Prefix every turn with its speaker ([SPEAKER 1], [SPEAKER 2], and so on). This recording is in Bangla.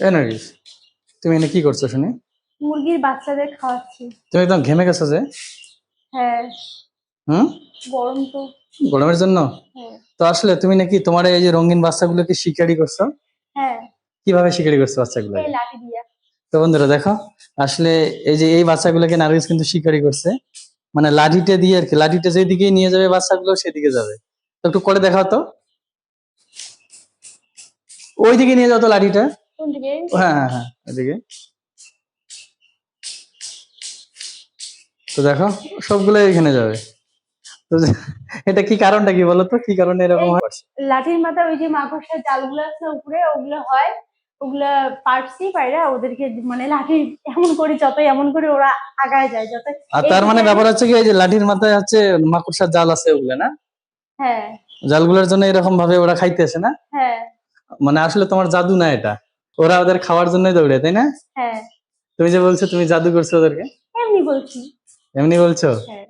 [SPEAKER 1] এ নার্গিস, তুমি এনে কি করছো শুনি?
[SPEAKER 2] মুরগির বাচ্চাদের খাওয়াচ্ছি।
[SPEAKER 1] তুমি একদম ঘেমে গেছো যে।
[SPEAKER 2] হ্যাঁ,
[SPEAKER 1] হুম।
[SPEAKER 2] গরম তো।
[SPEAKER 1] গরমের জন্য?
[SPEAKER 2] হ্যাঁ।
[SPEAKER 1] তো আসলে তুমি নাকি তোমার এই যে রঙিন বাচ্চাগুলোকে শিকারি করছো?
[SPEAKER 2] হ্যাঁ,
[SPEAKER 1] কিভাবে শিকারি করছো
[SPEAKER 2] এই
[SPEAKER 1] বাচ্চাগুলোকে?
[SPEAKER 2] লাঠি দিয়া।
[SPEAKER 1] তো বন্ধুরা দেখো, আসলে এই যে এই বাচ্চাগুলোকে নার্গিস কিন্তু শিকারি করছে, মানে লাঠিটা দিয়ে আর কি। লাঠিটা যেদিকেই নিয়ে যাবে বাচ্চাগুলো সেদিকে যাবে। তো একটু করে দেখাও তো, ওইদিকে নিয়ে যাও তো লাঠিটা।
[SPEAKER 2] কোন দিকে?
[SPEAKER 1] হ্যাঁ হ্যাঁ হ্যাঁ, ওইদিকে। তো দেখো, সবগুলো এখানে যাবে। তো এটা কি কারণটা কি বলো তো, কি কারণে এরকম
[SPEAKER 2] এই
[SPEAKER 1] হয়?
[SPEAKER 2] লাঠির মাথায় ওই যে মাকড়সার জালগুলো আছে উপরে, ওগুলো হয়। ওগুলা পারছি পাইরা ওদেরকে মানে লাঠি এমন করে, যত এমন করে ওরা আগায় যায়, যত
[SPEAKER 1] আর তার
[SPEAKER 2] এইদিকে
[SPEAKER 1] মানে
[SPEAKER 2] আমি।
[SPEAKER 1] ব্যাপার হচ্ছে কি, এই যে লাঠির মাথায় হচ্ছে মাকড়সার জাল আছে ওগুলো না,
[SPEAKER 2] হ্যাঁ।
[SPEAKER 1] জালগুলোর জন্য এরকম ভাবে ওরা খাইতেছে না।
[SPEAKER 2] হ্যাঁ।
[SPEAKER 1] মানে আসলে তোমার জাদু না এটা, ওরা ওদের খাওয়ার জন্যই দৌড়ে, তাই না?
[SPEAKER 2] হ্যাঁ,
[SPEAKER 1] তুমি যে বলছো তুমি জাদু করছো ওদেরকে,
[SPEAKER 2] এমনি বলছি।
[SPEAKER 1] এমনি বলছো?
[SPEAKER 2] হ্যাঁ।